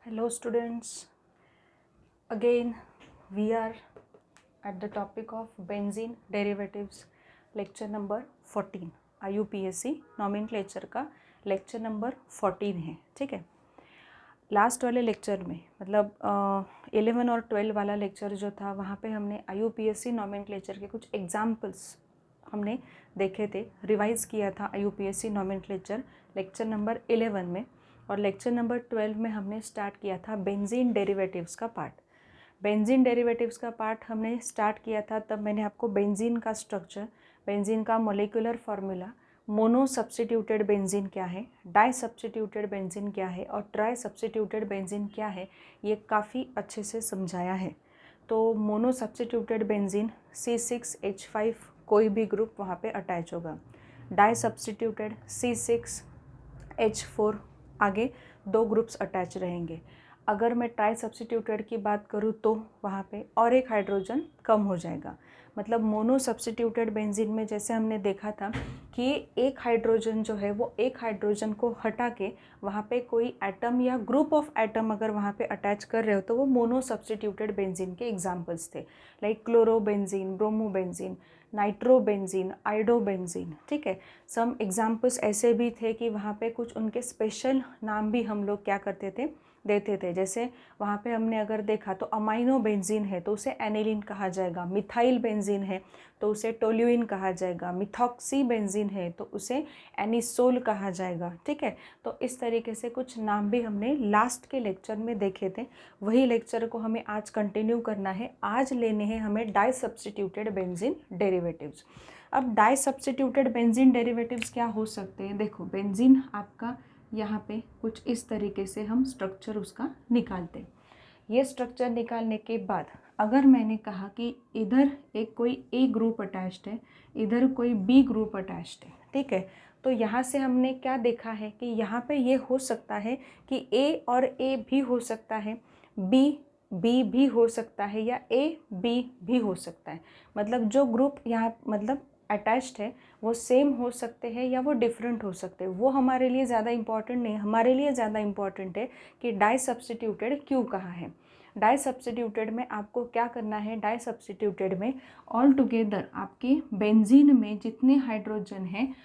Hello students, again we are at the topic of benzene derivatives, lecture number 14 IUPAC nomenclature का lecture number 14 है। ठीक है, last वाले lecture में मतलब 11 और 12 वाला लेक्चर जो था वहाँ पे हमने IUPAC नोमेनक्लेचर के कुछ एग्जाम्पल्स हमने देखे थे, रिवाइज़ किया था IUPAC नोमेनक्लेचर लेक्चर नंबर 11 में, और लेक्चर नंबर 12 में हमने स्टार्ट किया था बेंजीन डेरिवेटिव्स का पार्ट। बेंजीन डेरिवेटिव्स का पार्ट हमने स्टार्ट किया था तब मैंने आपको बेंजीन का स्ट्रक्चर, बेंजीन का molecular formula, mono substituted benzene क्या है, डाई सब्स्टिट्यूटेड बेंजीन क्या है और ट्राई सब्स्टिट्यूटेड बेंजीन क्या है, ये काफ़ी अच्छे से समझाया है। तो मोनो सब्स्टिट्यूटेड बेंजीन C6H5 कोई भी ग्रुप वहाँ पे अटैच होगा, डाई सब्स्टिट्यूटेड C6H4 आगे दो ग्रुप्स अटैच रहेंगे। अगर मैं ट्राई सब्स्टिट्यूटेड की बात करूँ तो वहाँ पे और एक हाइड्रोजन कम हो जाएगा। मतलब मोनो सब्स्टिट्यूटेड बेंजीन में जैसे हमने देखा था कि एक हाइड्रोजन जो है वो एक हाइड्रोजन को हटा के वहाँ पे कोई एटम या ग्रुप ऑफ एटम अगर वहाँ पे अटैच कर रहे हो तो वो मोनो सब्स्टिट्यूटेड बेंजीन के एग्जाम्पल्स थे, like chlorobenzene, bromobenzene, nitrobenzene, iodobenzene. ठीक है, सम एग्जाम्पल्स ऐसे भी थे कि वहाँ पे कुछ उनके स्पेशल नाम भी हम लोग क्या करते थे, देते थे। जैसे वहाँ पे हमने अगर देखा तो अमाइनो बेंजीन है तो उसे एनिलीन कहा जाएगा, मिथाइल बेंजीन है तो उसे टोल्यूइन कहा जाएगा, मिथॉक्सी बेंजीन है तो उसे एनिसोल कहा जाएगा। ठीक है, तो इस तरीके से कुछ नाम भी हमने लास्ट के लेक्चर में देखे थे। वही लेक्चर को हमें आज कंटिन्यू करना है। आज लेने हैं हमें डाई सब्स्टिट्यूटेड बेंजीन डेरिवेटिव्स। अब डाई सब्स्टिट्यूटेड बेंजीन डेरिवेटिव्स क्या हो सकते हैं? देखो, बेंजीन आपका यहाँ पे कुछ इस तरीके से हम स्ट्रक्चर उसका निकालते हैं। ये स्ट्रक्चर निकालने के बाद अगर मैंने कहा कि इधर एक कोई ए ग्रुप अटैच्ड है, इधर कोई बी ग्रुप अटैच्ड है, ठीक है, तो यहाँ से हमने क्या देखा है कि यहाँ पे ये हो सकता है कि ए और ए भी हो सकता है, बी बी भी हो सकता है, या ए बी भी हो सकता है। मतलब जो ग्रुप यहाँ मतलब अटैच्ड है वो सेम हो सकते हैं या वो डिफरेंट हो सकते हैं, वो हमारे लिए ज़्यादा इम्पॉर्टेंट नहीं। हमारे लिए ज़्यादा इम्पॉर्टेंट है कि डाई सब्स्टिट्यूटेड क्यों कहा है। डाई सब्स्टिट्यूटेड में आपको क्या करना है, डाई सब्स्टिट्यूटेड में ऑल टुगेदर आपके बेंजीन में जितने हाइड्रोजन हैं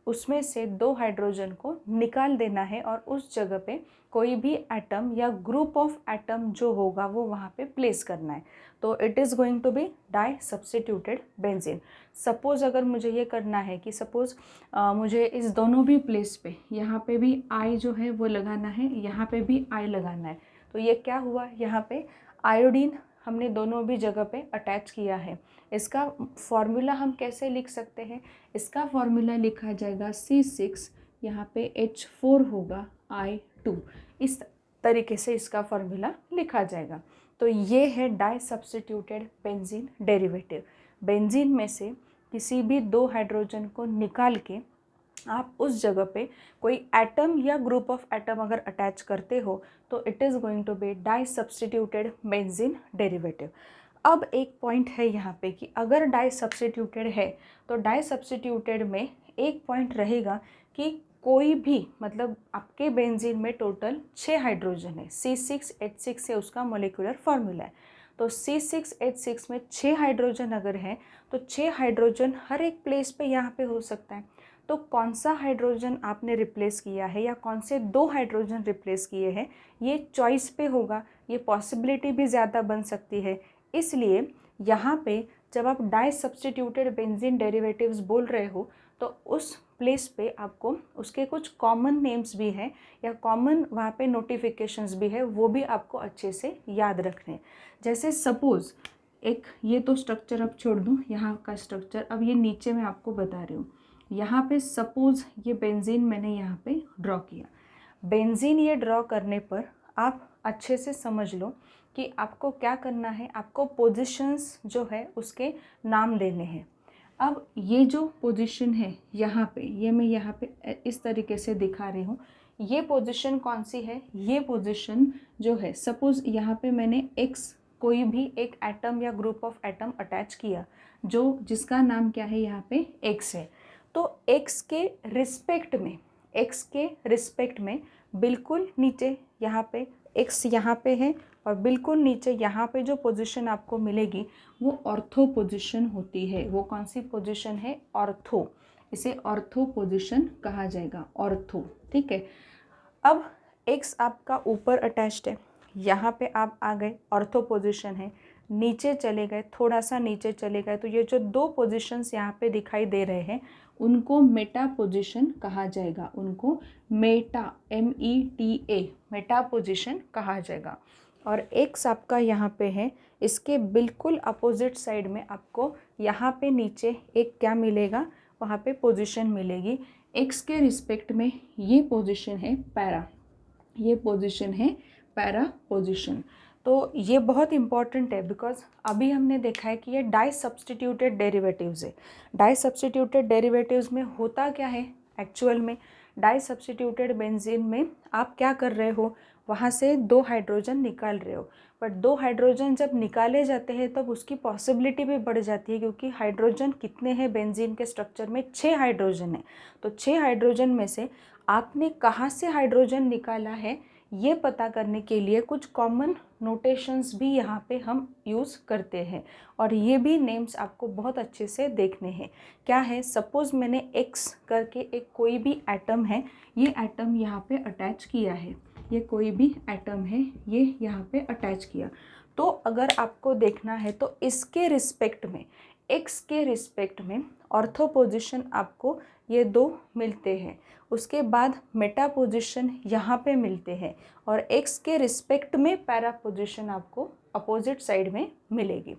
उसमें से दो हाइड्रोजन को निकाल देना है और उस जगह पे कोई भी एटम या ग्रुप ऑफ एटम जो होगा वो वहाँ पे प्लेस करना है। तो it is going to be di substituted benzene. Suppose अगर मुझे ये करना है कि सपोज़ मुझे इस दोनों भी प्लेस पे यहाँ पे भी आई जो है वो लगाना है, यहाँ पे भी आई लगाना है, तो ये क्या हुआ, यहाँ पे आयोडीन हमने दोनों भी जगह पे अटैच किया है। इसका फॉर्मूला हम कैसे लिख सकते हैं? इसका फॉर्मूला लिखा जाएगा C6, यहाँ पे H4 होगा I2, इस तरीके से इसका फॉर्मूला लिखा जाएगा। तो ये है di substituted benzene derivative. Benzene में से किसी भी दो हाइड्रोजन को निकाल के आप उस जगह पे कोई एटम या ग्रुप ऑफ एटम अगर अटैच करते हो तो it is going to be di substituted benzene derivative. अब एक पॉइंट है यहाँ पे कि अगर डाई सब्स्टिट्यूटेड है तो डाई सब्स्टिट्यूटेड में एक पॉइंट रहेगा कि कोई भी मतलब आपके बेंजीन में टोटल 6 हाइड्रोजन है, C6H6 से उसका मोलिकुलर फार्मूला है। तो C6H6 में 6 हाइड्रोजन अगर हैं तो 6 हाइड्रोजन हर एक प्लेस पे यहाँ पे हो सकता है। तो कौन सा हाइड्रोजन आपने रिप्लेस किया है या कौन से दो हाइड्रोजन रिप्लेस किए हैं, ये चॉइस पे होगा, ये पॉसिबिलिटी भी ज़्यादा बन सकती है। इसलिए यहाँ पे जब आप डाई सब्स्टिट्यूटेड बेंजीन डेरिवेटिव्स बोल रहे हो तो उस प्लेस पे आपको उसके कुछ कॉमन नेम्स भी हैं या कॉमन वहाँ पे नोटिफिकेशंस भी है, वो भी आपको अच्छे से याद रखने। जैसे सपोज़ एक ये तो स्ट्रक्चर अब छोड़ दूँ, यहाँ का स्ट्रक्चर अब ये नीचे मैं आपको बता रही हूँ। यहाँ पे सपोज़ ये बेंजीन मैंने यहाँ पे ड्रॉ किया। बेंजीन ये ड्रॉ करने पर आप अच्छे से समझ लो कि आपको क्या करना है, आपको पोजीशंस जो है उसके नाम देने हैं। अब ये जो पोजीशन है यहाँ पे, ये मैं यहाँ पे इस तरीके से दिखा रही हूँ। ये पोजीशन कौन सी है? ये पोजीशन जो है सपोज़ यहाँ पे मैंने एक्स कोई भी एक एटम या ग्रुप ऑफ एटम अटैच किया जो जिसका नाम क्या है, यहाँ पे एक्स है। तो एक्स के रिस्पेक्ट में बिल्कुल नीचे यहाँ पे X यहाँ पे है और बिल्कुल नीचे यहाँ पे जो पोजीशन आपको मिलेगी वो ऑर्थो पोजीशन होती है। वो कौन सी पोजीशन है? ऑर्थो। इसे ऑर्थो पोजीशन कहा जाएगा, ऑर्थो। ठीक है, अब X आपका ऊपर अटैच्ड है, यहाँ पे आप आ गए, ऑर्थो पोजीशन है। नीचे चले गए, थोड़ा सा नीचे चले गए, तो ये जो दो पोजीशंस यहाँ पे दिखाई दे रहे हैं उनको मेटा पोजीशन कहा जाएगा। उनको मेटा, META, मेटा पोजीशन कहा जाएगा। और X आपका यहाँ पे है, इसके बिल्कुल अपोजिट साइड में आपको यहाँ पे नीचे एक क्या मिलेगा? वहाँ पे पोजीशन मिलेगी। X के रिस्पेक्ट में ये पोजीशन है पैरा, ये पोजीशन है पैरा पोजीशन। तो ये बहुत इंपॉर्टेंट है बिकॉज अभी हमने देखा है कि ये डाई सब्सटीट्यूटेड डेरिवेटिव्स है। डाई सब्सटीट्यूटेड डेरिवेटिव्स में होता क्या है? एक्चुअल में डाई सब्सटीट्यूटेड बेंजीन में आप क्या कर रहे हो? वहाँ से 2 हाइड्रोजन निकाल रहे हो, बट 2 हाइड्रोजन जब निकाले जाते हैं तब उसकी पॉसिबिलिटी भी बढ़ जाती है, क्योंकि हाइड्रोजन कितने हैं बेंजीन के स्ट्रक्चर में? 6 हाइड्रोजन है। तो 6 हाइड्रोजन में से आपने कहाँ से हाइड्रोजन निकाला है ये पता करने के लिए कुछ कॉमन नोटेशंस भी यहाँ पे हम यूज़ करते हैं, और ये भी नेम्स आपको बहुत अच्छे से देखने हैं। क्या है? सपोज़ मैंने X करके एक कोई भी एटम है, ये एटम यहाँ पे अटैच किया है, ये कोई भी एटम है, ये यहाँ पे अटैच किया। तो अगर आपको देखना है तो इसके रिस्पेक्ट में, X के रिस्पेक्ट में ऑर्थो पोजीशन आपको ये 2 मिलते हैं। उसके बाद मेटा पोजीशन यहाँ पे मिलते हैं, और X के रिस्पेक्ट में पैरा पोजीशन आपको अपोजिट साइड में मिलेगी।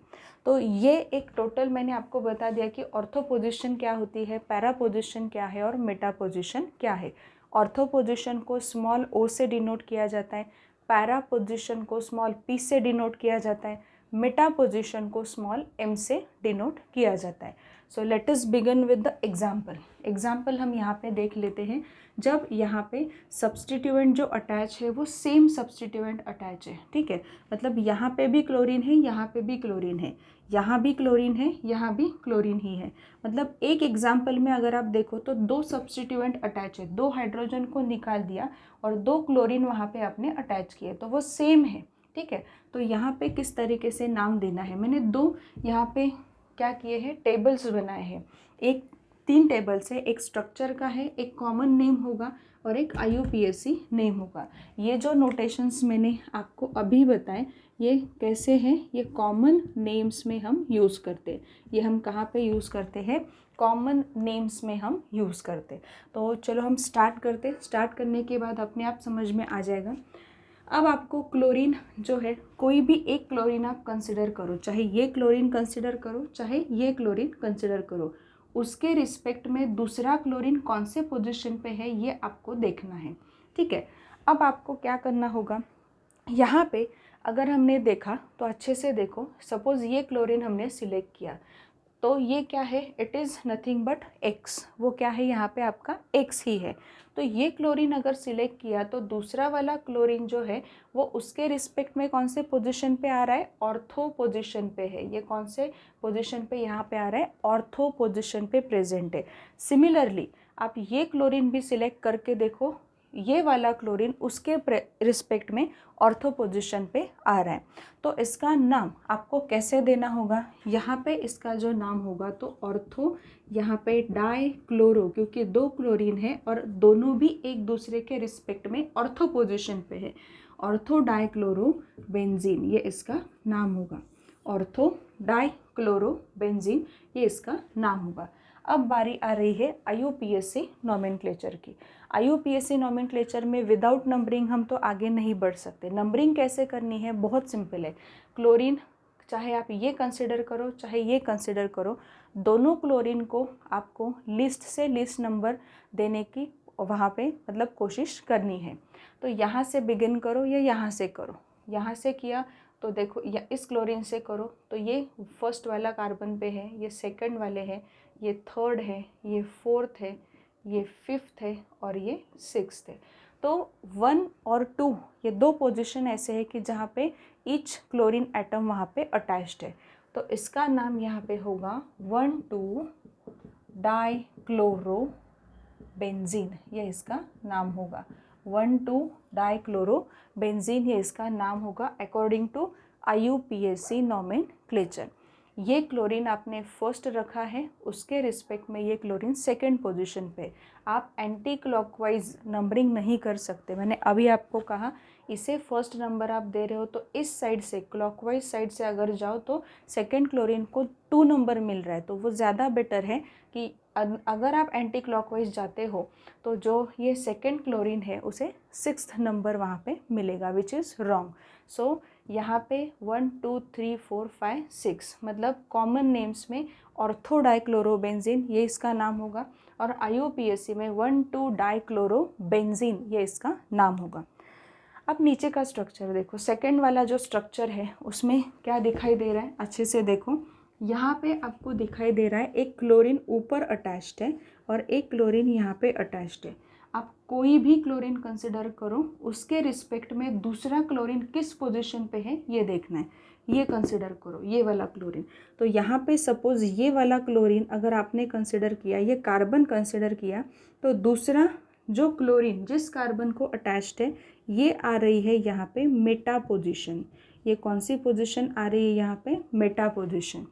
तो ये एक टोटल मैंने आपको बता दिया कि ऑर्थो पोजीशन क्या होती है, पैरा पोजीशन क्या है और मेटा पोजीशन क्या है। ऑर्थो पोजीशन को स्मॉल o से डिनोट किया जाता है, पैरा पोजीशन को स्मॉल p से डिनोट किया जाता है, मेटा पोजीशन को स्मॉल m से डिनोट किया जाता है। So let us begin with the example. Example हम यहाँ पे देख लेते हैं। जब यहाँ पे सब्सटीट्यूएंट जो अटैच है वो सेम सब्सटीट्यूएंट अटैच है, ठीक है, मतलब यहाँ पे भी क्लोरीन है, यहाँ पे भी क्लोरीन है, यहाँ भी क्लोरीन है, यहाँ भी क्लोरीन ही है। मतलब एक एग्जाम्पल में अगर आप देखो तो 2 सब्सटीट्यूएंट अटैच है, 2 हाइड्रोजन को निकाल दिया और 2 क्लोरीन वहाँ पे आपने अटैच किए, तो वो सेम है। ठीक है, तो यहाँ पे किस तरीके से नाम देना है, मैंने 2 यहाँ पे क्या किए हैं, टेबल्स बनाए हैं। एक 3 टेबल्स है, एक स्ट्रक्चर का है, एक कॉमन नेम होगा और एक IUPAC नेम होगा। ये जो नोटेशंस मैंने आपको अभी बताए ये कैसे हैं, ये कॉमन नेम्स में हम यूज़ करते हैं। ये हम कहाँ पे यूज़ करते हैं? कॉमन नेम्स में हम यूज़ करते। तो चलो हम स्टार्ट करते। स्टार्ट करने के बाद अपने आप समझ में आ जाएगा। अब आपको क्लोरीन जो है, कोई भी एक क्लोरीन आप कंसिडर करो, चाहे ये क्लोरीन कंसिडर करो, चाहे ये क्लोरीन कंसिडर करो, उसके रिस्पेक्ट में दूसरा क्लोरीन कौन से पोजीशन पे है ये आपको देखना है। ठीक है, अब आपको क्या करना होगा, यहाँ पे अगर हमने देखा तो अच्छे से देखो, सपोज़ ये क्लोरीन हमने सिलेक्ट किया, तो ये क्या है, it is nothing but X। वो क्या है, यहाँ पे आपका X ही है। तो ये क्लोरीन अगर सिलेक्ट किया तो दूसरा वाला क्लोरीन जो है वो उसके रिस्पेक्ट में कौन से पोजीशन पे आ रहा है? ऑर्थो पोजीशन पे है। ये कौन से पोजीशन पे यहाँ पे आ रहा है? ऑर्थो पोजीशन पे प्रेजेंट है। सिमिलरली आप ये क्लोरीन भी सिलेक्ट करके देखो, ये वाला क्लोरीन उसके रिस्पेक्ट में ऑर्थो पोजीशन पे आ रहा है। तो इसका नाम आपको कैसे देना होगा, यहाँ पे इसका जो नाम होगा तो ऑर्थो, यहाँ पे डाई क्लोरो, क्योंकि 2 क्लोरीन है और दोनों भी एक दूसरे के रिस्पेक्ट में ऑर्थो पोजीशन पे है। ऑर्थो डाई क्लोरो बेंजीन, ये इसका नाम होगा। ऑर्थो डाई क्लोरो बेंजीन, ये इसका नाम होगा। अब बारी आ रही है IUPAC नोमेनक्लेचर की। IUPAC नोमेनक्लेचर में विदाउट नंबरिंग हम तो आगे नहीं बढ़ सकते। नंबरिंग कैसे करनी है, बहुत सिंपल है। क्लोरीन चाहे आप ये कंसिडर करो चाहे ये कंसिडर करो, दोनों क्लोरीन को आपको लिस्ट से लिस्ट नंबर देने की वहाँ पे मतलब कोशिश करनी है। तो यहाँ से बिगिन करो या यहाँ से करो, यहाँ से किया तो देखो या इस क्लोरीन से करो तो ये फर्स्ट वाला कार्बन पे है, ये सेकंड वाले हैं, ये थर्ड है, ये फोर्थ है, ये फिफ्थ है और ये सिक्स्थ है। तो 1 और 2 ये 2 पोजीशन ऐसे है कि जहाँ पे ईच क्लोरीन एटम वहाँ पे अटैच्ड है। तो इसका नाम यहाँ पे होगा 1,2 डाई क्लोरो बेंजीन, ये इसका नाम होगा। 1,2 डाइक्लोरोबेंजीन, ये इसका नाम होगा अकॉर्डिंग टू IUPAC नॉमेनक्लेचर। ये क्लोरीन आपने फर्स्ट रखा है, उसके रिस्पेक्ट में ये क्लोरीन सेकंड पोजीशन पे। आप एंटी क्लॉकवाइज नंबरिंग नहीं कर सकते। मैंने अभी आपको कहा इसे फर्स्ट नंबर आप दे रहे हो तो इस साइड से क्लॉकवाइज साइड से अगर जाओ तो सेकंड क्लोरीन को 2 नंबर मिल रहा है, तो वो ज़्यादा बेटर है कि अगर आप एंटी क्लॉकवाइज जाते हो तो जो ये सेकंड क्लोरीन है उसे 6th नंबर वहाँ पे मिलेगा, विच इज़ रॉन्ग। सो यहाँ पे 1 2 3 4 5 6 मतलब कॉमन नेम्स में ऑर्थो डाइक्लोरोबेंजीन ये इसका नाम होगा, और IUPAC में 1,2 डाइक्लोरोबेंजीन ये इसका नाम होगा। अब नीचे का स्ट्रक्चर देखो, सेकंड वाला जो स्ट्रक्चर है उसमें क्या दिखाई दे रहा है, अच्छे से देखो। यहाँ पे आपको दिखाई दे रहा है एक क्लोरीन ऊपर अटैच्ड है और एक क्लोरीन यहाँ पे अटैच्ड है। आप कोई भी क्लोरीन कंसिडर करो, उसके रिस्पेक्ट में दूसरा क्लोरीन किस पोजीशन पे है ये देखना है, ये कंसिडर करो, ये वाला क्लोरीन। तो यहाँ पे सपोज ये वाला क्लोरीन अगर आपने कंसिडर किया, ये कार्बन कंसिडर किया, तो दूसरा जो क्लोरीन जिस कार्बन को अटैच्ड है ये आ रही है यहाँ पे मेटा पोजीशन। ये कौन सी पोजीशन आ रही है यहाँ पे, मेटा पोजीशन।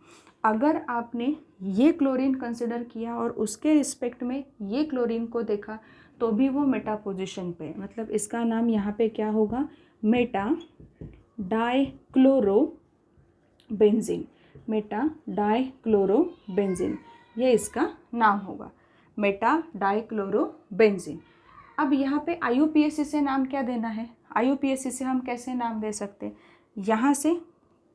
अगर आपने ये क्लोरीन कंसिडर किया और उसके रिस्पेक्ट में ये क्लोरीन को देखा तो भी वो मेटा पोजीशन पे, मतलब इसका नाम यहाँ पे क्या होगा, मेटा डाइक्लोरोबेंजीन। मेटा डाइक्लोरोबेंजीन ये इसका नाम होगा, मेटा डाइक्लोरोबेंजीन। अब यहाँ पे IUPAC से नाम क्या देना है, IUPAC से हम कैसे नाम दे सकते हैं, यहाँ से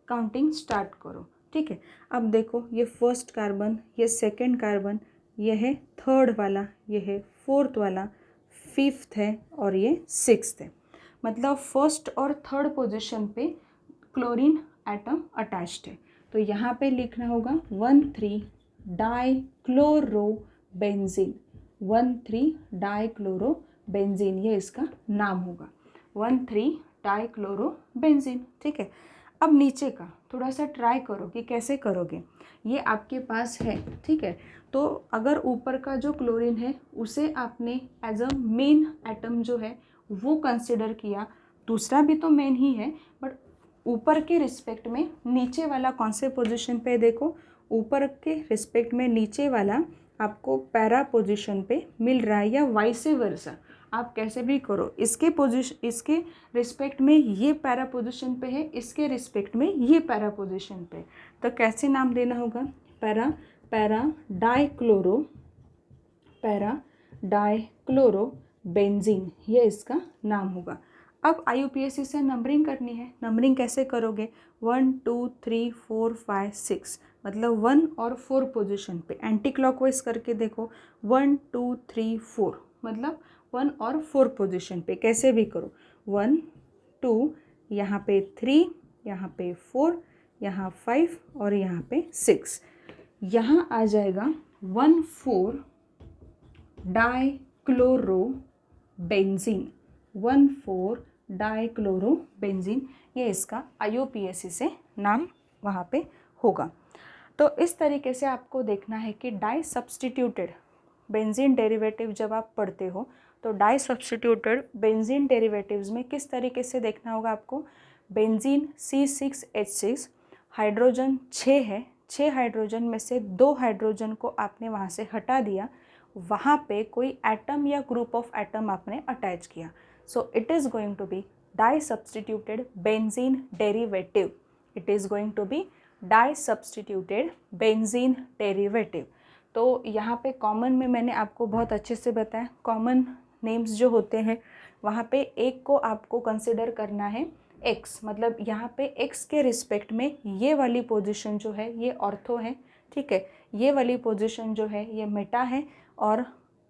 काउंटिंग स्टार्ट करो, ठीक है। अब देखो ये फर्स्ट कार्बन, ये सेकंड कार्बन, ये है थर्ड वाला, ये है फोर्थ वाला, फिफ्थ है और ये सिक्स्थ है। मतलब फर्स्ट और थर्ड पोजीशन पे क्लोरीन एटम अटैच्ड है। तो यहाँ पे लिखना होगा 1,3 डाइक्लोरोबेंजीन, 1,3 डाइक्लोरोबेंजीन ये इसका नाम होगा, 1,3 डाइक्लोरोबेंजीन, ठीक है। अब नीचे का थोड़ा सा ट्राई करो कि कैसे करोगे, ये आपके पास है, ठीक है। तो अगर ऊपर का जो क्लोरीन है उसे आपने एज अ मेन एटम जो है वो कंसिडर किया, दूसरा भी तो मेन ही है, बट ऊपर के रिस्पेक्ट में नीचे वाला कौन से पोजीशन पे, देखो ऊपर के रिस्पेक्ट में नीचे वाला आपको पैरा पोजीशन पे मिल रहा है, या वाइसे वर्सा, आप कैसे भी करो। इसके रिस्पेक्ट में ये पैरा पोजीशन पे है, इसके रिस्पेक्ट में ये पैरा पोजीशन पे, तो कैसे नाम देना होगा, पैरा डाइक्लोरोबेंजीन ये इसका नाम होगा। अब IUPAC से नंबरिंग करनी है, नंबरिंग कैसे करोगे, 1 2 3 4 5 6 मतलब 1 और 4 पोजीशन पे एंटी क्लॉकवाइज करके देखो, 1 2 3 4 मतलब 1 और 4 पोजीशन पे, कैसे भी करो, 1 2 यहाँ पे 3, यहाँ पे 4, यहाँ 5 और यहाँ पे 6, यहाँ आ जाएगा 1,4 डाइक्लोरोबेंजीन, 1,4 डाइक्लोरोबेंजीन ये इसका IUPAC से नाम वहाँ पे होगा। तो इस तरीके से आपको देखना है कि डाई सब्सटीट्यूटेड बेंजीन डेरिवेटिव जब आप पढ़ते हो तो डाई सब्सटीट्यूटेड बेंजीन डेरिवेटिव्स में किस तरीके से देखना होगा आपको। बेंजीन C6H6 हाइड्रोजन 6 है, 6 हाइड्रोजन में से 2 हाइड्रोजन को आपने वहाँ से हटा दिया, वहाँ पे कोई एटम या ग्रुप ऑफ एटम आपने अटैच किया, so it is going to be di substituted benzene derivative, it is going to be di substituted benzene derivative. तो यहाँ पे कॉमन में मैंने आपको बहुत अच्छे से बताया, कॉमन नेम्स जो होते हैं वहाँ पे एक को आपको कंसिडर करना है x, मतलब यहाँ पे x के रिस्पेक्ट में ये वाली पोजीशन जो है ये ऑर्थो है, ठीक है, ये वाली पोजीशन जो है ये मेटा है, और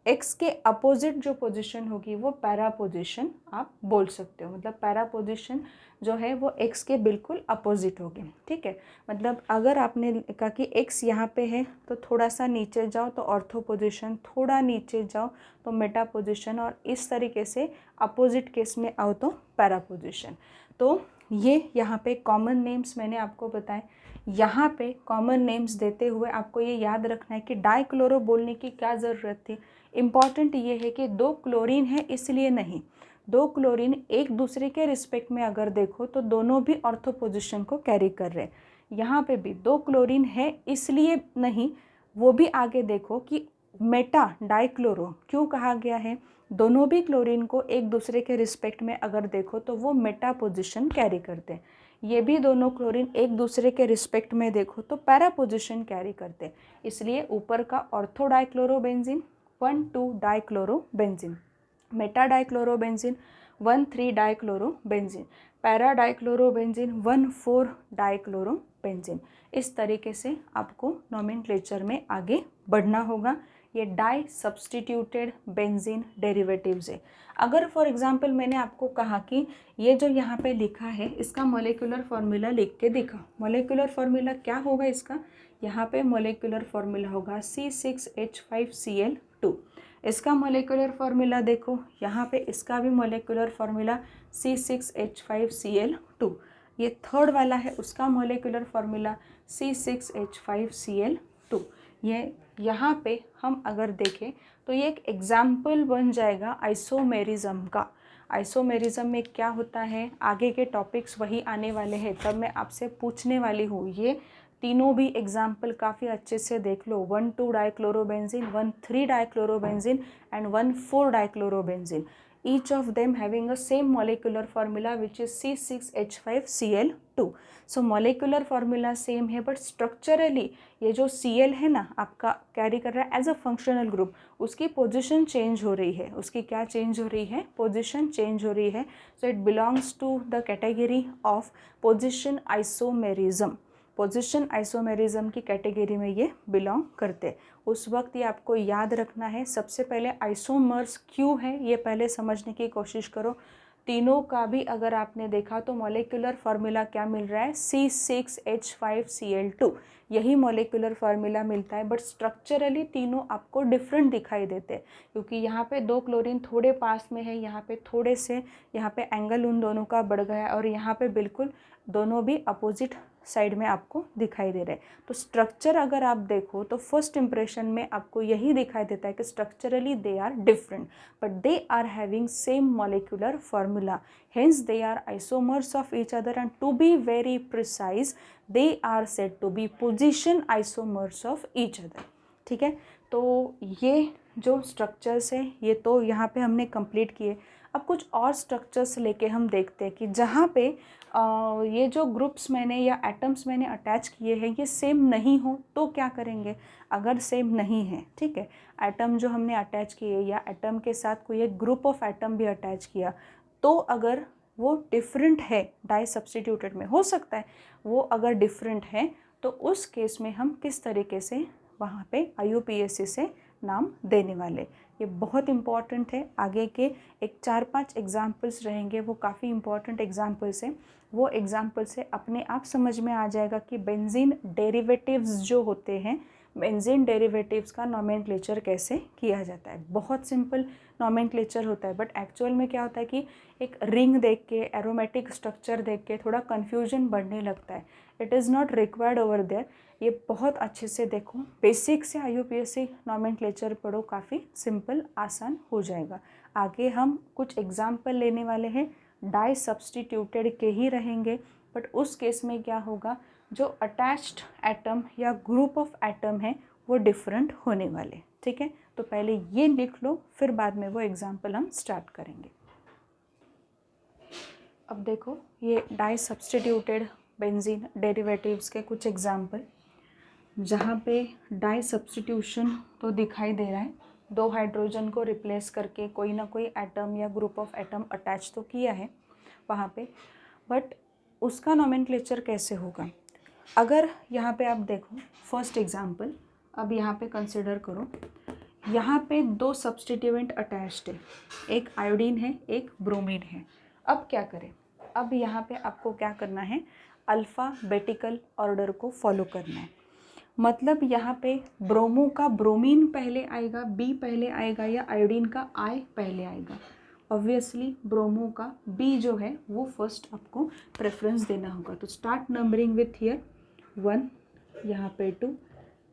x के अपोजिट जो पोजीशन होगी वो पैरा पोजीशन आप बोल सकते हो, मतलब पैरा पोजीशन जो है वो x के बिल्कुल अपोजिट होगी, ठीक है। मतलब अगर आपने कहा कि x यहाँ पे है तो थोड़ा सा नीचे जाओ तो ऑर्थो पोजीशन, थोड़ा नीचे जाओ तो मेटा पोजीशन, और इस तरीके से अपोजिट केस में आओ तो पैरा पोजीशन। तो ये यहाँ पे कॉमन नेम्स मैंने आपको बताए। यहाँ पे कॉमन नेम्स देते हुए आपको ये याद रखना है कि डाइक्लोरो बोलने की क्या ज़रूरत थी। इम्पॉर्टेंट ये है कि 2 क्लोरीन है इसलिए नहीं, दो क्लोरीन एक दूसरे के रिस्पेक्ट में अगर देखो तो दोनों भी ऑर्थो पोजिशन को कैरी कर रहे हैं। यहाँ पे भी दो क्लोरीन है इसलिए नहीं, वो भी आगे देखो कि मेटा डाइक्लोरो क्यों कहा गया है, दोनों भी क्लोरीन को एक दूसरे के रिस्पेक्ट में अगर देखो तो वो मेटा पोजिशन कैरी करते हैं। ये भी दोनों क्लोरीन एक दूसरे के रिस्पेक्ट में देखो तो पैरा पोजिशन कैरी करते हैं, इसलिए ऊपर का ortho dichlorobenzene 1,2 dichlorobenzene, Meta dichlorobenzene 1,3 dichlorobenzene, para dichlorobenzene 1,4 dichlorobenzene. इस तरीके से आपको नोमेनक्लेचर में आगे बढ़ना होगा। ये डाई सब्सटीट्यूटेड बेंजीन डेरिवेटिव्स है। अगर फॉर एग्जांपल मैंने आपको कहा कि ये जो यहाँ पे लिखा है इसका मोलेकुलर फार्मूला लिख के दिखा, मोलेकुलर फार्मूला क्या होगा इसका, यहाँ पे मोलेकुलर फार्मूला होगा C6H5Cl2। इसका मोलेकुलर फार्मूला देखो, यहाँ पे इसका भी मोलेकुलर फार्मूला C6H5Cl2। ये थर्ड वाला है उसका मोलेकुलर फार्मूला C6H5Cl2। ये यहाँ पे हम अगर देखें तो ये एक एग्जाम्पल बन जाएगा आइसोमेरिज्म का। आइसोमेरिज्म में क्या होता है, आगे के टॉपिक्स वही आने वाले हैं, तब मैं आपसे पूछने वाली हूँ। ये तीनों भी एग्जाम्पल काफ़ी अच्छे से देख लो, 1,2 dichlorobenzene, 1,3 dichlorobenzene and 1,4 dichlorobenzene, each of them having a same molecular formula which is C6H5Cl2। So molecular formula same है बट स्ट्रक्चरली ये जो Cl है ना आपका कैरी कर रहा है एज अ फंक्शनल ग्रुप, उसकी पोजीशन चेंज हो रही है, उसकी क्या चेंज हो रही है, पोजीशन चेंज हो रही है। So it belongs to the category of position isomerism, position isomerism की कैटेगरी में ये बिलोंग करते। उस वक्त ये आपको याद रखना है, सबसे पहले आइसोमर्स क्यों है ये पहले समझने की कोशिश करो। तीनों का भी अगर आपने देखा तो मॉलिक्यूलर फार्मूला क्या मिल रहा है, C6H5Cl2, यही मॉलिक्यूलर फार्मूला मिलता है, बट स्ट्रक्चरली तीनों आपको डिफरेंट दिखाई देते हैं क्योंकि यहाँ पे दो क्लोरीन थोड़े पास में है, यहाँ पे थोड़े से, यहाँ पे एंगल उन दोनों का बढ़ गया और यहाँ पे बिल्कुल दोनों भी अपोजिट साइड में आपको दिखाई दे रहे हैं। तो स्ट्रक्चर अगर आप देखो तो फर्स्ट इंप्रेशन में आपको यही दिखाई देता है कि structurally they are different but they are having same molecular formula, hence they are isomers of each other and to be very precise they are said to be position isomers of each other. ठीक है, तो ये जो structures है ये तो यहाँ पे हमने कंप्लीट किए। अब कुछ और स्ट्रक्चर्स लेके हम देखते हैं कि जहाँ पे ये जो ग्रुप्स मैंने या एटम्स मैंने अटैच किए हैं ये सेम नहीं हो तो क्या करेंगे। अगर सेम नहीं है, ठीक है, एटम जो हमने अटैच किए या एटम के साथ कोई एक ग्रुप ऑफ एटम भी अटैच किया, तो अगर वो डिफरेंट है, डाई सब्स्टिट्यूटेड में हो सकता है वो अगर डिफरेंट है तो उस केस में हम किस तरीके से वहाँ पे IUPAC से नाम देने वाले, ये बहुत इम्पॉर्टेंट है। आगे के एक 4-5 एग्जाम्पल्स रहेंगे, वो काफ़ी इम्पॉर्टेंट एग्जाम्पल्स हैं, वो एग्जाम्पल से अपने आप समझ में आ जाएगा कि बेंजीन डेरिवेटिव्स जो होते हैं, बेंजीन डेरिवेटिव्स का नोमेनक्लेचर कैसे किया जाता है। बहुत सिंपल नोमेनक्लेचर होता है बट एक्चुअल में क्या होता है कि एक रिंग देख के, एरोमेटिक स्ट्रक्चर देख के थोड़ा कन्फ्यूजन बढ़ने लगता है। It is not required over there, ये बहुत अच्छे से देखो, बेसिक से IUPAC नोमेनक्लेचर पढ़ो, काफ़ी सिंपल आसान हो जाएगा। आगे हम कुछ एग्जाम्पल लेने वाले हैं, डाई सब्स्टिट्यूटेड के ही रहेंगे बट उस केस में क्या होगा, जो अटैच्ड एटम या ग्रुप ऑफ एटम है वो डिफरेंट होने वाले। ठीक है, तो पहले ये लिख लो फिर बाद में वो एग्जाम्पल हम स्टार्ट करेंगे। अब देखो ये डाई सब्स्टिट्यूटेड बेंजीन डेरिवेटिव्स के कुछ एग्जाम्पल, जहाँ पे डाई सब्स्टिट्यूशन तो दिखाई दे रहा है, 2 हाइड्रोजन को रिप्लेस करके कोई ना कोई एटम या ग्रुप ऑफ एटम अटैच तो किया है वहाँ पे, बट उसका नोमेनक्लेचर कैसे होगा। अगर यहाँ पे आप देखो फर्स्ट एग्जाम्पल, अब यहाँ पे कंसिडर करो, यहाँ पे 2 सब्स्टिट्यूएंट अटैच्ड है, एक आयोडीन है एक ब्रोमीन है। अब क्या करें, अब यहाँ पे आपको क्या करना है, अल्फ़ाबेटिकल ऑर्डर को फॉलो करना है। मतलब यहाँ पे ब्रोमो का ब्रोमीन पहले आएगा, बी पहले आएगा या आयोडीन का आई पहले आएगा। ऑब्वियसली ब्रोमो का बी जो है वो फर्स्ट आपको प्रेफरेंस देना होगा। तो स्टार्ट नंबरिंग विथ हियर 1, यहाँ पे 2,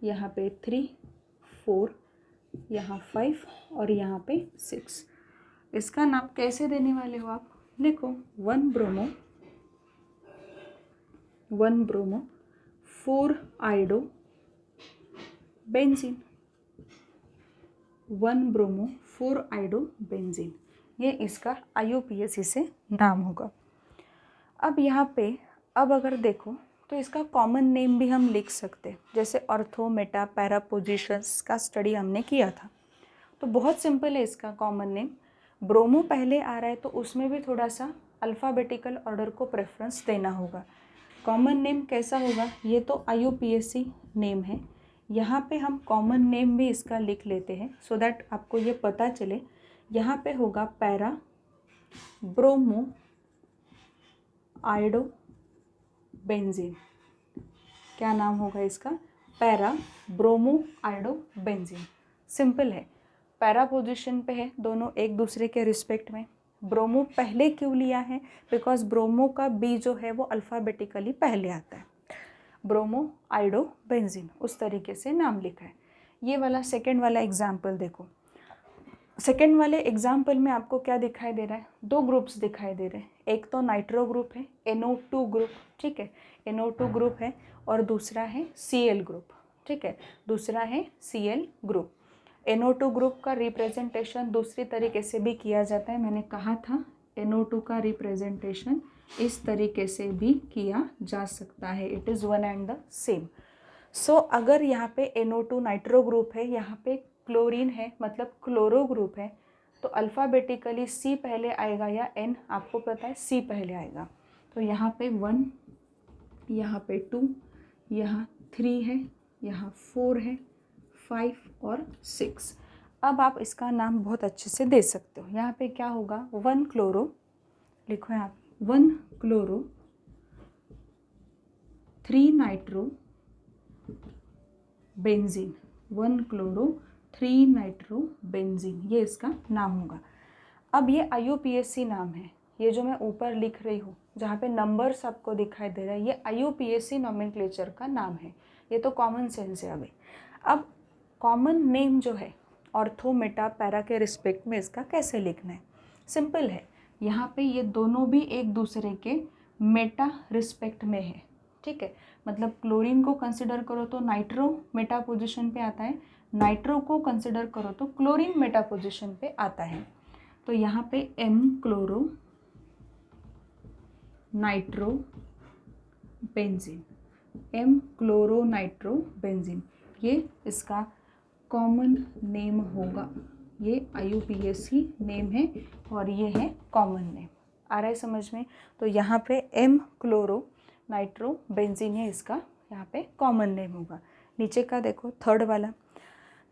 यहाँ पे 3, 4, यहाँ 5 और यहाँ पे 6। इसका नाम कैसे देने वाले हो आप? लिखो 1 bromo 4 iodo benzene, 1 bromo 4 iodo benzene, ये इसका IUPAC से नाम होगा। अब यहाँ पे अब अगर देखो तो इसका कॉमन नेम भी हम लिख सकते हैं, जैसे ऑर्थो, मेटा, पैरा पोजिशंस का स्टडी हमने किया था। तो बहुत सिंपल है इसका कॉमन नेम। ब्रोमो पहले आ रहा है तो उसमें भी थोड़ा सा अल्फ़ाबेटिकल ऑर्डर को प्रेफरेंस देना होगा। कॉमन नेम कैसा होगा? ये तो IUPAC नेम है, यहाँ पे हम कॉमन नेम भी इसका लिख लेते हैं सो दैट आपको ये पता चले। यहाँ पे होगा पैरा ब्रोमो आयोडो बेंजीन। क्या नाम होगा इसका? Para bromo iodo benzene. Simple है, पैरा पोजीशन पे है, दोनों एक दूसरे के रिस्पेक्ट में। ब्रोमो पहले क्यों लिया है? बिकॉज ब्रोमो का बी जो है वो अल्फ़ाबेटिकली पहले आता है। ब्रोमो आयोडो बेंजीन, उस तरीके से नाम लिखा है। ये वाला सेकेंड वाला एग्जाम्पल देखो। सेकेंड वाले एग्जाम्पल में आपको क्या दिखाई दे रहा है? 2 ग्रुप्स दिखाई दे रहे हैं। एक तो नाइट्रो ग्रुप है, NO2 ग्रुप, ठीक है, NO2 ग्रुप है, और दूसरा है Cl ग्रुप, ठीक है, दूसरा है Cl ग्रुप। NO2 ग्रुप का रिप्रेजेंटेशन दूसरी तरीके से भी किया जाता है, मैंने कहा था NO2 का रिप्रेजेंटेशन इस तरीके से भी किया जा सकता है, it is one and the same. So अगर यहाँ पे NO2 नाइट्रो ग्रुप है, यहाँ पे क्लोरीन है, मतलब क्लोरो ग्रुप है, तो अल्फ़ाबेटिकली C पहले आएगा या N? आपको पता है C पहले आएगा। तो यहाँ पे 1, यहाँ पे 2, यहाँ 3 है, यहाँ 4 है, 5 और 6। अब आप इसका नाम बहुत अच्छे से दे सकते हो। यहाँ पे क्या होगा? 1 क्लोरो, लिखो यहाँ 1 chloro 3 nitro benzene, 1 chloro 3 nitro benzene, ये इसका नाम होगा। अब ये IUPAC नाम है, ये जो मैं ऊपर लिख रही हूँ जहाँ पे नंबर्स आपको दिखाई दे रहा है, ये IUPAC नोमेनक्लेचर का नाम है। ये तो कॉमन सेंस है अभी। अब कॉमन नेम जो है ऑर्थो, मेटा, पैरा के रिस्पेक्ट में इसका कैसे लिखना है? सिंपल है, यहाँ पे ये दोनों भी एक दूसरे के मेटा रिस्पेक्ट में है, ठीक है। मतलब क्लोरीन को कंसिडर करो तो नाइट्रो मेटा पोजीशन पे आता है, नाइट्रो को कंसिडर करो तो क्लोरीन मेटा पोजीशन पे आता है। तो यहाँ पे M chloro nitro benzene, M chloro nitro benzene, ये इसका कॉमन नेम होगा। ये IUPAC नेम है और ये है कॉमन नेम। आ रहा है समझ में? तो यहाँ पे M क्लोरो नाइट्रो बेंजीन है, इसका यहाँ पे कॉमन नेम होगा। नीचे का देखो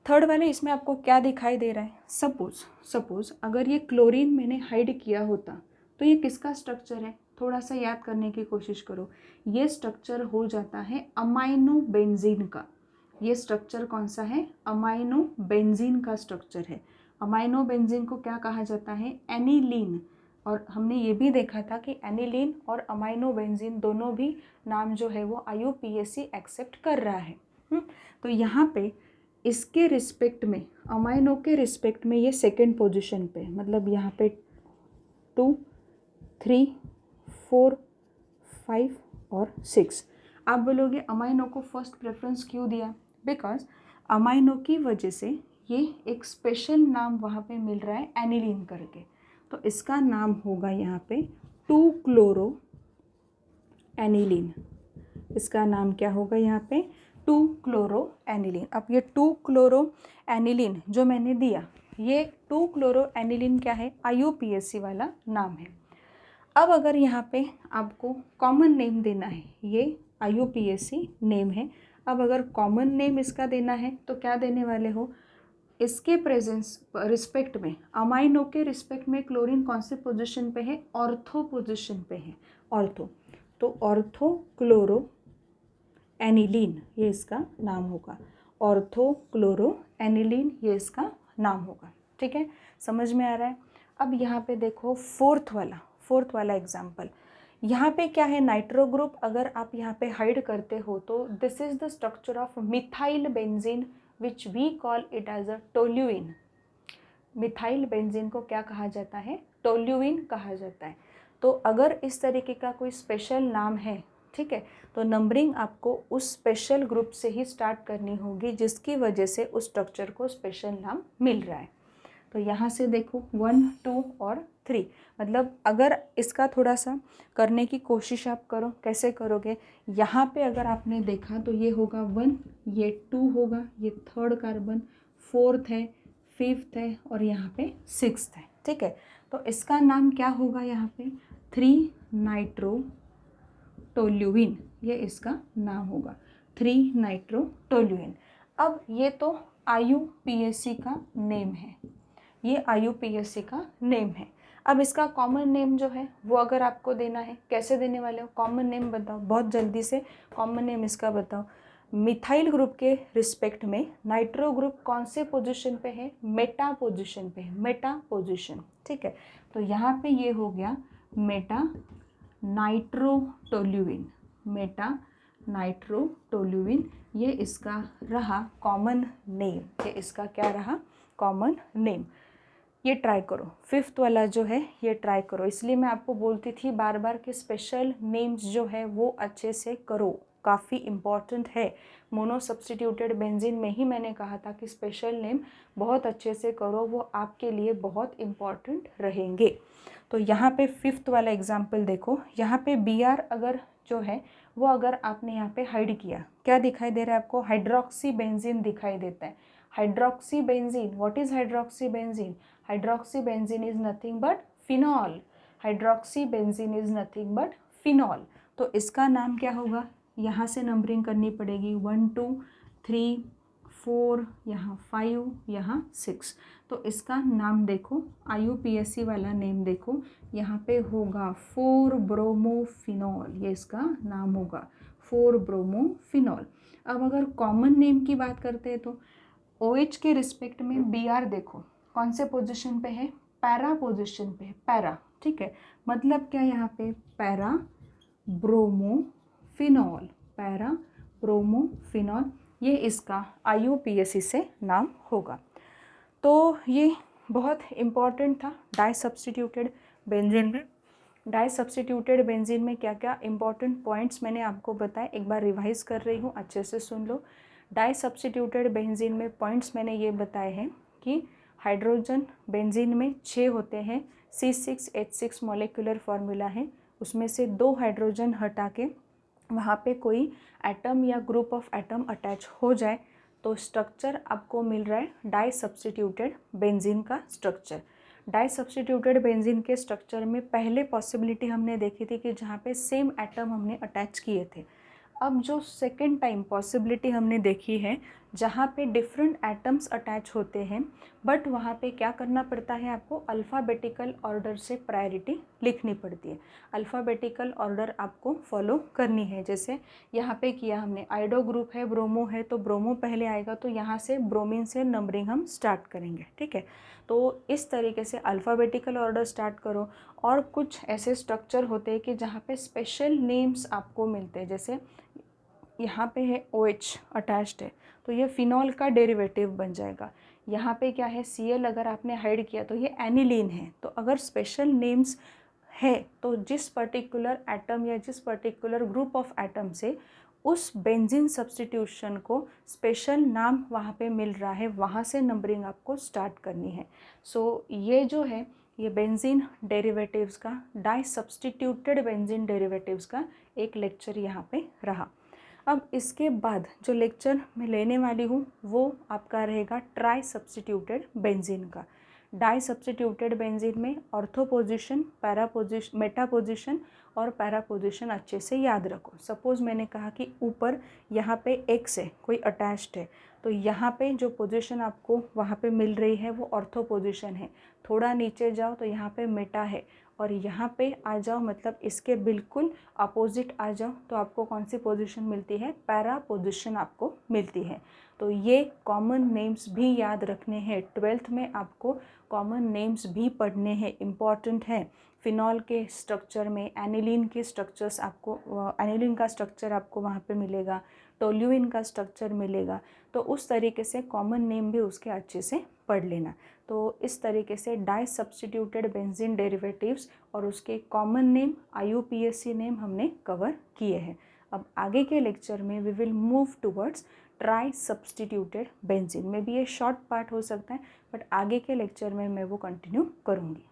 थर्ड वाले इसमें आपको क्या दिखाई दे रहा है? सपोज अगर ये क्लोरीन मैंने हाइड किया होता तो ये किसका स्ट्रक्चर है? थोड़ा सा याद करने की कोशिश करो। ये स्ट्रक्चर हो जाता है अमाइनो बेंजीन का। ये स्ट्रक्चर कौन सा है? अमाइनो बेंजीन का स्ट्रक्चर है। अमाइनो बेंजीन को क्या कहा जाता है? एनिलीन। और हमने ये भी देखा था कि एनिलीन और अमाइनो बेंजीन दोनों भी नाम जो है वो IUPAC एक्सेप्ट कर रहा है। तो यहाँ पे इसके रिस्पेक्ट में, अमाइनो के रिस्पेक्ट में ये सेकेंड पोजीशन पे, मतलब यहाँ पे 2, 3, 4, 5 और 6। आप बोलोगे अमाइनो को फर्स्ट प्रेफरेंस क्यों दिया? बिकॉज अमाइनो की वजह से ये एक स्पेशल नाम वहाँ पे मिल रहा है एनिलीन करके, तो इसका नाम होगा यहाँ पे 2 क्लोरो एनिलीन। इसका नाम क्या होगा यहाँ पे? 2 क्लोरो एनिलीन। अब ये 2 क्लोरो एनिलीन जो मैंने दिया, ये 2 क्लोरो एनिलीन क्या है? IUPAC वाला नाम है। अब अगर यहाँ पे आपको कॉमन नेम देना है, ये IUPAC नेम है। अब अगर कॉमन नेम इसका देना है तो क्या देने वाले हो? इसके प्रेजेंस रिस्पेक्ट में, अमाइनो के रिस्पेक्ट में क्लोरीन कौन से पोजीशन पे है? ऑर्थो पोजीशन पे है, ऑर्थो। तो ऑर्थो क्लोरो एनिलीन ये इसका नाम होगा। ऑर्थो क्लोरो एनिलीन ये इसका नाम होगा, ठीक है, समझ में आ रहा है? अब यहाँ पे देखो फोर्थ वाला एग्जाम्पल। यहाँ पे क्या है? नाइट्रो ग्रुप अगर आप यहाँ पे हाइड करते हो तो this is the structure of methyl benzene which we call it as a toluene. Methyl benzene को क्या कहा जाता है, टोल्यूइन कहा जाता है। तो अगर इस तरीके का कोई स्पेशल नाम है, ठीक है, तो नंबरिंग आपको उस स्पेशल ग्रुप से ही स्टार्ट करनी होगी जिसकी वजह से उस स्ट्रक्चर को स्पेशल नाम मिल रहा है। तो यहाँ से देखो 1, 2 और 3, मतलब अगर इसका थोड़ा सा करने की कोशिश आप करो, कैसे करोगे, यहाँ पे अगर आपने देखा तो ये होगा 1, ये 2 होगा, ये 3rd कार्बन, 4th है, 5th है और यहाँ पे 6th है, ठीक है। तो इसका नाम क्या होगा, यहाँ पे 3 नाइट्रोटोल्यूइन, ये इसका नाम होगा 3 नाइट्रोटोल्यूइन। अब ये तो IUPAC का नेम है, ये IUPAC का नेम है। अब इसका कॉमन नेम जो है वो अगर आपको देना है, कैसे देने वाले हो, कॉमन नेम बताओ, बहुत जल्दी से कॉमन नेम इसका बताओ। मिथाइल ग्रुप के रिस्पेक्ट में नाइट्रो ग्रुप कौन से पोजीशन पे है, मेटा पोजीशन पे है, मेटा पोजीशन, ठीक है। तो यहाँ पे ये हो गया मेटा नाइट्रोटोल्यूइन, मेटा नाइट्रोटोल्यूइन, ये इसका रहा कॉमन नेम, ये इसका क्या रहा, कॉमन नेम। ये ट्राई करो, 5th वाला जो है ये ट्राई करो, इसलिए मैं आपको बोलती थी बार बार कि स्पेशल नेम्स जो है वो अच्छे से करो, काफ़ी इम्पॉर्टेंट है। मोनो सब्स्टिट्यूटेड बेंजीन में ही मैंने कहा था कि स्पेशल नेम बहुत अच्छे से करो, वो आपके लिए बहुत इम्पॉर्टेंट रहेंगे। तो यहाँ पे 5th वाला एग्जाम्पल देखो, यहाँ पे Br अगर जो है वो अगर आपने यहाँ पे हाइड किया, क्या दिखाई दे रहा है आपको, हाइड्रोक्सी बेंजीन दिखाई देता है। Hydroxy benzene, what is hydroxy benzene, hydroxy benzene is nothing but phenol, hydroxy benzene is nothing but phenol. तो इसका नाम क्या होगा, यहाँ से नंबरिंग करनी पड़ेगी, 1, 2, 3, 4, यहाँ 5, यहाँ 6। तो इसका नाम देखो, IUPAC वाला नेम देखो, यहाँ पे होगा 4 ब्रोमोफिनॉल, ये इसका नाम होगा 4 ब्रोमोफिनॉल। अब अगर कॉमन नेम की बात करते हैं तो OH के रिस्पेक्ट में Br देखो कौन से पोजीशन पे है, पैरा पोजीशन पे है, पैरा, ठीक है। मतलब क्या, यहाँ पे पैरा ब्रोमोफिनॉल, पैरा ब्रोमोफिनॉल, ये इसका IUPAC से नाम होगा। तो ये बहुत इम्पॉर्टेंट था डाई सब्स्टिट्यूटेड बेंजीन में। डाई सब्स्टिट्यूटेड बेंजीन में क्या क्या इंपॉर्टेंट पॉइंट्स मैंने आपको बताए, एक बार रिवाइज कर रही हूँ, अच्छे से सुन लो। डाई सब्स्टिट्यूटेड बेंजीन में पॉइंट्स मैंने ये बताए हैं कि हाइड्रोजन बेंजीन में 6 होते हैं, C6H6 मॉलिक्यूलर फार्मूला है, उसमें से 2 हाइड्रोजन हटा के वहाँ पे कोई एटम या ग्रुप ऑफ एटम अटैच हो जाए तो स्ट्रक्चर आपको मिल रहा है डाई सब्स्टिट्यूटेड बेंजीन का स्ट्रक्चर। डाई सब्स्टिट्यूटेड बेंजीन के स्ट्रक्चर में पहले पॉसिबिलिटी हमने देखी थी कि जहाँ पे सेम एटम हमने अटैच किए थे। अब जो सेकेंड टाइम पॉसिबिलिटी हमने देखी है जहाँ पे डिफरेंट एटम्स अटैच होते हैं, बट वहाँ पे क्या करना पड़ता है आपको, अल्फ़ाबेटिकल ऑर्डर से प्रायोरिटी लिखनी पड़ती है, अल्फ़ाबेटिकल ऑर्डर आपको फॉलो करनी है। जैसे यहाँ पे किया हमने, आइडो ग्रुप है, ब्रोमो है, तो ब्रोमो पहले आएगा, तो यहाँ से ब्रोमीन से नंबरिंग हम स्टार्ट करेंगे, ठीक है। तो इस तरीके से अल्फ़ाबेटिकल ऑर्डर स्टार्ट करो। और कुछ ऐसे स्ट्रक्चर होते हैं कि जहाँ पे स्पेशल नेम्स आपको मिलते हैं, जैसे यहाँ पे है OH अटैच्ड है तो ये फिनॉल का डेरिवेटिव बन जाएगा। यहाँ पे क्या है, Cl अगर आपने हाइड किया तो ये एनिलीन है। तो अगर स्पेशल नेम्स है तो जिस पर्टिकुलर एटम या जिस पर्टिकुलर ग्रुप ऑफ एटम से उस बेंजीन सब्स्टिट्यूशन को स्पेशल नाम वहाँ पे मिल रहा है, वहाँ से नंबरिंग आपको स्टार्ट करनी है। सो ये जो है ये बेंजीन डेरिवेटिव्स का, डाई सब्स्टिट्यूटेड बेंजीन डेरिवेटिव्स का एक लेक्चर यहाँ पे रहा। अब इसके बाद जो लेक्चर मैं लेने वाली हूँ वो आपका रहेगा ट्राई सब्स्टिट्यूटेड बेंजीन का। डाई सब्स्टिट्यूटेड बेंजीन में ortho position, para position, Meta position और पैरा पोजीशन अच्छे से याद रखो। सपोज़ मैंने कहा कि ऊपर यहाँ पे X है, कोई अटैच्ड है, तो यहाँ पे जो पोजीशन आपको वहाँ पे मिल रही है वो ऑर्थो पोजीशन है। थोड़ा नीचे जाओ तो यहाँ पे मेटा है, और यहाँ पे आ जाओ मतलब इसके बिल्कुल अपोजिट आ जाओ तो आपको कौन सी पोजीशन मिलती है, पैरा पोजीशन आपको मिलती है। तो ये कॉमन नेम्स भी याद रखने हैं, 12th में आपको कॉमन नेम्स भी पढ़ने हैं, इम्पॉर्टेंट है। फिनॉल के स्ट्रक्चर में एनिलीन के स्ट्रक्चर्स आपको, एनिलीन का स्ट्रक्चर आपको वहाँ पे मिलेगा, टोल्यूइन का स्ट्रक्चर मिलेगा। तो उस तरीके से कॉमन नेम भी उसके अच्छे से पढ़ लेना। तो इस तरीके से डाई सब्स्टिट्यूटेड बेंजीन डेरिवेटिव्स और उसके कॉमन नेम, IUPAC नेम हमने कवर किए हैं। अब आगे के लेक्चर में we will move towards tri substituted benzene में भी ये शॉर्ट पार्ट हो सकता है, बट आगे के लेक्चर में मैं वो कंटिन्यू करूँगी।